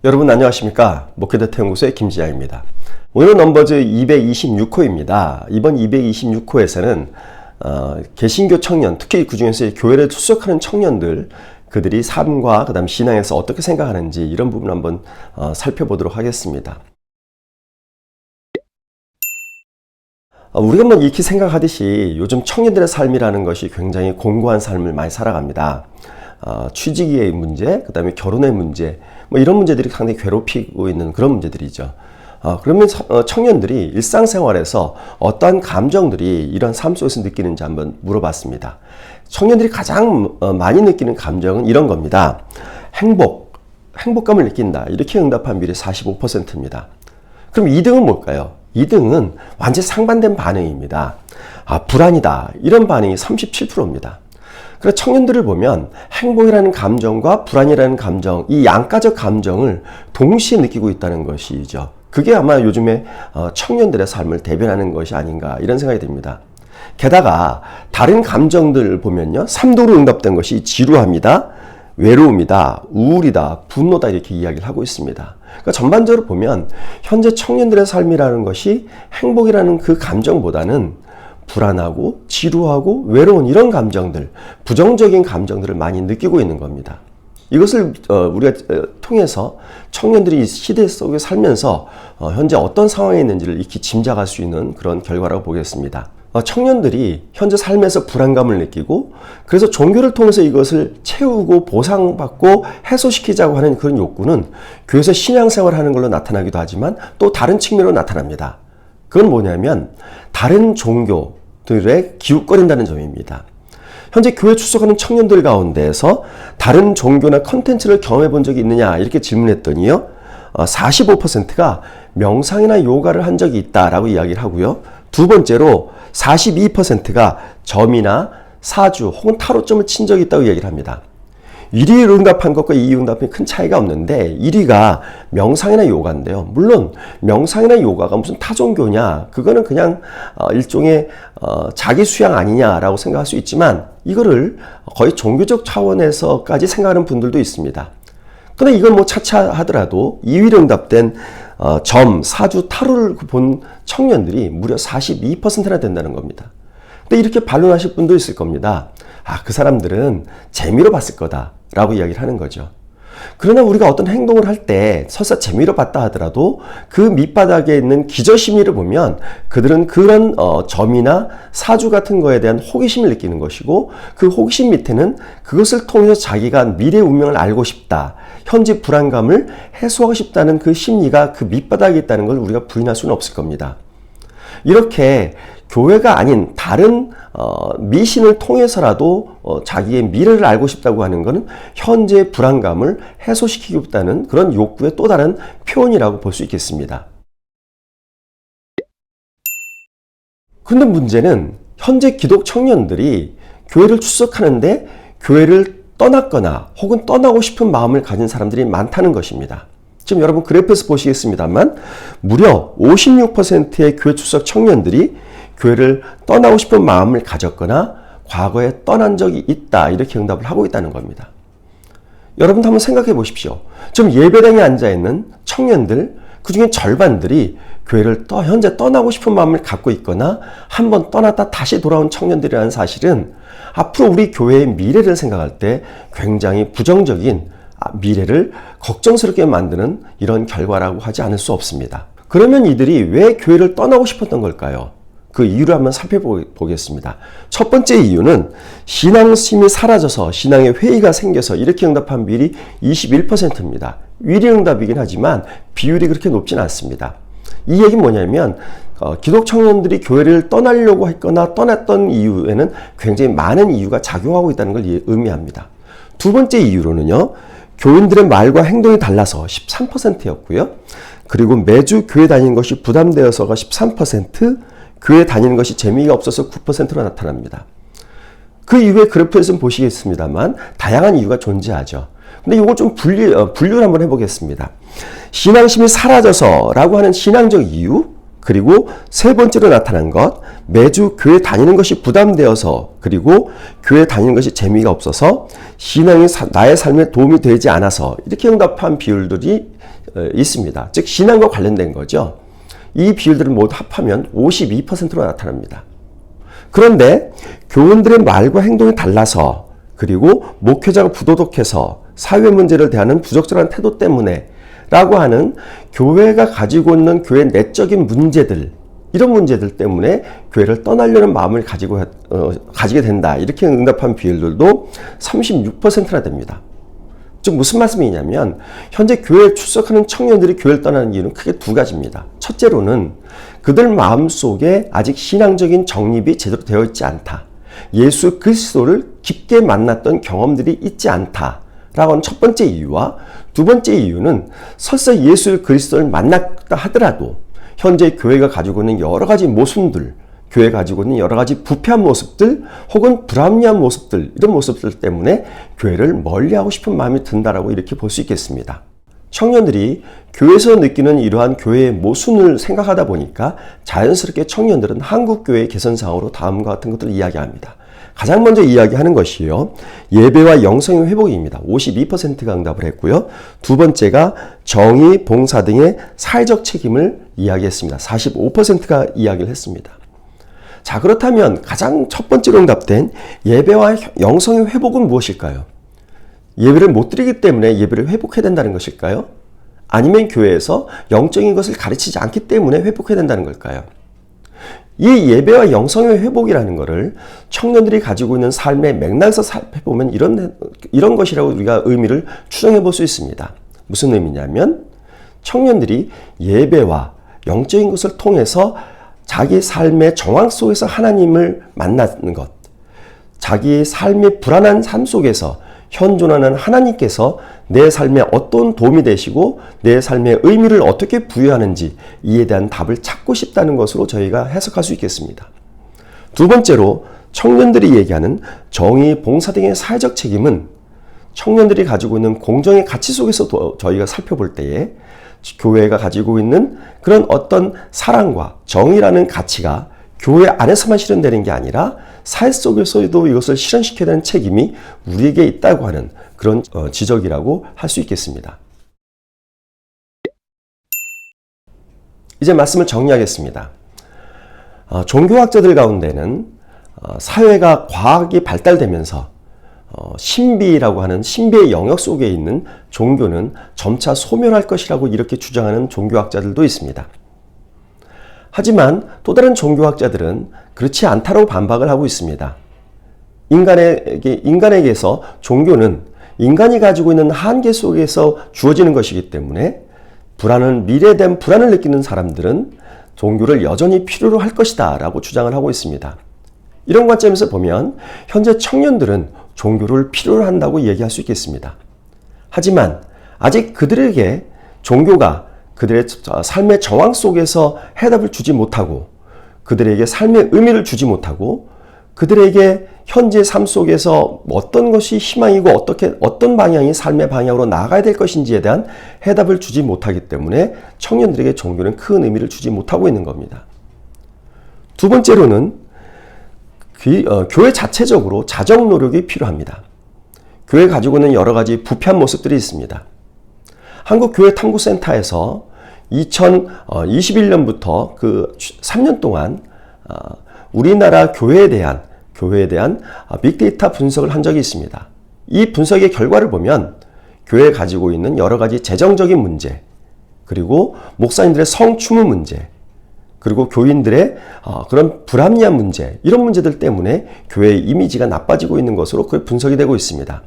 여러분 안녕하십니까? 목회대토연구소의 김지아입니다. 오늘은 넘버즈 226호입니다. 이번 226호에서는 개신교 청년, 특히 그 중에서 교회를 출석하는 청년들, 그들이 삶과 그다음 신앙에서 어떻게 생각하는지 이런 부분 한번 살펴보도록 하겠습니다. 우리가 뭐 이렇게 생각하듯이 요즘 청년들의 삶이라는 것이 굉장히 공고한 삶을 많이 살아갑니다. 취직의 문제, 그 다음에 결혼의 문제, 뭐 이런 문제들이 상당히 괴롭히고 있는 그런 문제들이죠. 그러면 청년들이 일상생활에서 어떠한 감정들이 이런 삶 속에서 느끼는지 한번 물어봤습니다. 청년들이 가장 많이 느끼는 감정은 이런 겁니다. 행복감을 느낀다. 이렇게 응답한 비율이 45%입니다. 그럼 2등은 뭘까요? 2등은 완전 상반된 반응입니다. 불안이다. 이런 반응이 37%입니다. 그래서 청년들을 보면 행복이라는 감정과 불안이라는 감정, 이 양가적 감정을 동시에 느끼고 있다는 것이죠. 그게 아마 요즘에 청년들의 삶을 대변하는 것이 아닌가 이런 생각이 듭니다. 게다가 다른 감정들 보면요. 3도로 응답된 것이 지루함이다, 외로움이다, 우울이다, 분노다 이렇게 이야기를 하고 있습니다. 그러니까 전반적으로 보면 현재 청년들의 삶이라는 것이 행복이라는 그 감정보다는 불안하고 지루하고 외로운 이런 감정들, 부정적인 감정들을 많이 느끼고 있는 겁니다. 이것을 우리가 통해서 청년들이 이 시대 속에 살면서 현재 어떤 상황에 있는지를 익히 짐작할 수 있는 그런 결과라고 보겠습니다. 청년들이 현재 삶에서 불안감을 느끼고 그래서 종교를 통해서 이것을 채우고 보상받고 해소시키자고 하는 그런 욕구는 교회에서 신앙생활을 하는 걸로 나타나기도 하지만 또 다른 측면으로 나타납니다. 그건 뭐냐면 다른 종교들에 기웃거린다는 점입니다. 현재 교회 출석하는 청년들 가운데에서 다른 종교나 컨텐츠를 경험해 본 적이 있느냐 이렇게 질문했더니요. 45%가 명상이나 요가를 한 적이 있다라고 이야기를 하고요. 두 번째로 42%가 점이나 사주 혹은 타로점을 친 적이 있다고 이야기를 합니다. 1위 응답한 것과 2위 응답이 큰 차이가 없는데 1위가 명상이나 요가인데요. 물론 명상이나 요가가 무슨 타종교냐 그거는 그냥 일종의 자기 수양 아니냐라고 생각할 수 있지만 이거를 거의 종교적 차원에서까지 생각하는 분들도 있습니다. 근데 이건 뭐 차차하더라도 2위로 응답된 점, 사주, 타로를 본 청년들이 무려 42%나 된다는 겁니다. 근데 이렇게 반론하실 분도 있을 겁니다. 그 사람들은 재미로 봤을 거다라고 이야기를 하는 거죠. 그러나 우리가 어떤 행동을 할 때 설사 재미로 봤다 하더라도 그 밑바닥에 있는 기저심리를 보면 그들은 그런 점이나 사주 같은 거에 대한 호기심을 느끼는 것이고 그 호기심 밑에는 그것을 통해서 자기가 미래 운명을 알고 싶다. 현재 불안감을 해소하고 싶다는 그 심리가 그 밑바닥에 있다는 걸 우리가 부인할 수는 없을 겁니다. 이렇게 교회가 아닌 다른 미신을 통해서라도 자기의 미래를 알고 싶다고 하는 것은 현재 불안감을 해소시키겠다는 그런 욕구의 또 다른 표현이라고 볼 수 있겠습니다. 그런데 문제는 현재 기독 청년들이 교회를 출석하는데 교회를 떠났거나 혹은 떠나고 싶은 마음을 가진 사람들이 많다는 것입니다. 지금 여러분 그래프에서 보시겠습니다만 무려 56%의 교회 출석 청년들이 교회를 떠나고 싶은 마음을 가졌거나 과거에 떠난 적이 있다 이렇게 응답을 하고 있다는 겁니다. 여러분도 한번 생각해 보십시오. 지금 예배당에 앉아있는 청년들 그중에 절반들이 교회를 현재 떠나고 싶은 마음을 갖고 있거나 한번 떠났다 다시 돌아온 청년들이라는 사실은 앞으로 우리 교회의 미래를 생각할 때 굉장히 부정적인 미래를 걱정스럽게 만드는 이런 결과라고 하지 않을 수 없습니다. 그러면 이들이 왜 교회를 떠나고 싶었던 걸까요? 그 이유를 한번 살펴보겠습니다. 첫 번째 이유는 신앙심이 사라져서 신앙의 회의가 생겨서 이렇게 응답한 비율이 21%입니다. 위리 응답이긴 하지만 비율이 그렇게 높진 않습니다. 이 얘기는 뭐냐면 기독 청년들이 교회를 떠나려고 했거나 떠났던 이유에는 굉장히 많은 이유가 작용하고 있다는 걸 의미합니다. 두 번째 이유로는요. 교인들의 말과 행동이 달라서 13%였고요. 그리고 매주 교회 다니는 것이 부담되어서가 13%, 교회 다니는 것이 재미가 없어서 9%로 나타납니다. 그 이후에 그래프에서 보시겠습니다만 다양한 이유가 존재하죠. 근데 이걸 좀 분류를 한번 해보겠습니다. 신앙심이 사라져서 라고 하는 신앙적 이유, 그리고 세 번째로 나타난 것, 매주 교회 다니는 것이 부담되어서, 그리고 교회 다니는 것이 재미가 없어서, 신앙이 나의 삶에 도움이 되지 않아서 이렇게 응답한 비율들이 있습니다. 즉 신앙과 관련된 거죠. 이 비율들을 모두 합하면 52%로 나타납니다. 그런데 교원들의 말과 행동이 달라서, 그리고 목회자가 부도덕해서 사회 문제를 대하는 부적절한 태도 때문에 라고 하는 교회가 가지고 있는 교회의 내적인 문제들, 이런 문제들 때문에 교회를 떠나려는 마음을 가지게 된다, 이렇게 응답한 비율들도 36%나 됩니다. 즉 무슨 말씀이냐면 현재 교회에 출석하는 청년들이 교회를 떠나는 이유는 크게 두 가지입니다. 첫째로는 그들 마음속에 아직 신앙적인 정립이 제대로 되어 있지 않다. 예수 그리스도를 깊게 만났던 경험들이 있지 않다라고 하는 첫 번째 이유와, 두 번째 이유는 설사 예수 그리스도를 만났다 하더라도 현재 교회가 가지고 있는 여러 가지 모순들, 교회가 가지고 있는 여러 가지 부패한 모습들 혹은 불합리한 모습들, 이런 모습들 때문에 교회를 멀리하고 싶은 마음이 든다라고 이렇게 볼 수 있겠습니다. 청년들이 교회에서 느끼는 이러한 교회의 모순을 생각하다 보니까 자연스럽게 청년들은 한국교회의 개선사항으로 다음과 같은 것들을 이야기합니다. 가장 먼저 이야기하는 것이요, 예배와 영성의 회복입니다. 52%가 응답을 했고요. 두 번째가 정의, 봉사 등의 사회적 책임을 이야기했습니다. 45%가 이야기를 했습니다. 자, 그렇다면 가장 첫 번째로 응답된 예배와 영성의 회복은 무엇일까요? 예배를 못 드리기 때문에 예배를 회복해야 된다는 것일까요? 아니면 교회에서 영적인 것을 가르치지 않기 때문에 회복해야 된다는 걸까요? 이 예배와 영성의 회복이라는 것을 청년들이 가지고 있는 삶의 맥락에서 살펴보면 이런 것이라고 우리가 의미를 추정해 볼 수 있습니다. 무슨 의미냐면 청년들이 예배와 영적인 것을 통해서 자기 삶의 정황 속에서 하나님을 만나는 것, 자기의 삶의 불안한 삶 속에서 현존하는 하나님께서 내 삶에 어떤 도움이 되시고 내 삶의 의미를 어떻게 부여하는지, 이에 대한 답을 찾고 싶다는 것으로 저희가 해석할 수 있겠습니다. 두 번째로 청년들이 얘기하는 정의, 봉사 등의 사회적 책임은 청년들이 가지고 있는 공정의 가치 속에서 저희가 살펴볼 때에 교회가 가지고 있는 그런 어떤 사랑과 정의라는 가치가 교회 안에서만 실현되는 게 아니라 사회 속에서도 이것을 실현시켜야 되는 책임이 우리에게 있다고 하는 그런 지적이라고 할 수 있겠습니다. 이제 말씀을 정리하겠습니다. 종교학자들 가운데는 사회가 과학이 발달되면서 신비라고 하는 신비의 영역 속에 있는 종교는 점차 소멸할 것이라고 이렇게 주장하는 종교학자들도 있습니다. 하지만 또 다른 종교학자들은 그렇지 않다고 반박을 하고 있습니다. 인간에게서 종교는 인간이 가지고 있는 한계 속에서 주어지는 것이기 때문에 미래에 대한 불안을 느끼는 사람들은 종교를 여전히 필요로 할 것이다 라고 주장을 하고 있습니다. 이런 관점에서 보면 현재 청년들은 종교를 필요로 한다고 얘기할 수 있겠습니다. 하지만 아직 그들에게 종교가 그들의 삶의 정황 속에서 해답을 주지 못하고, 그들에게 삶의 의미를 주지 못하고, 그들에게 현재 삶 속에서 어떤 것이 희망이고 어떤 방향이 삶의 방향으로 나아가야 될 것인지에 대한 해답을 주지 못하기 때문에 청년들에게 종교는 큰 의미를 주지 못하고 있는 겁니다. 두 번째로는 교회 자체적으로 자정 노력이 필요합니다. 교회가 가지고 있는 여러 가지 부패한 모습들이 있습니다. 한국교회탐구센터에서 2021년부터 그 3년 동안 우리나라 교회에 대한 빅데이터 분석을 한 적이 있습니다. 이 분석의 결과를 보면 교회에 가지고 있는 여러 가지 재정적인 문제, 그리고 목사님들의 성추문 문제, 그리고 교인들의 그런 불합리한 문제, 이런 문제들 때문에 교회의 이미지가 나빠지고 있는 것으로 그 분석이 되고 있습니다.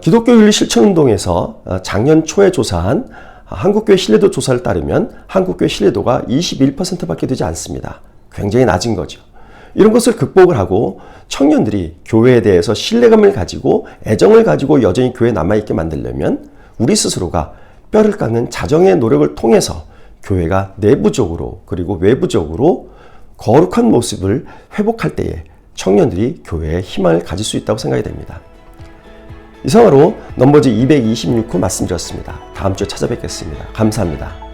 기독교윤리실천운동에서 작년 초에 조사한 한국교회 신뢰도 조사를 따르면 한국교회 신뢰도가 21%밖에 되지 않습니다. 굉장히 낮은 거죠. 이런 것을 극복을 하고 청년들이 교회에 대해서 신뢰감을 가지고 애정을 가지고 여전히 교회에 남아있게 만들려면 우리 스스로가 뼈를 깎는 자정의 노력을 통해서 교회가 내부적으로 그리고 외부적으로 거룩한 모습을 회복할 때에 청년들이 교회에 희망을 가질 수 있다고 생각이 됩니다. 이상으로 넘버즈 226호 말씀드렸습니다. 다음 주에 찾아뵙겠습니다. 감사합니다.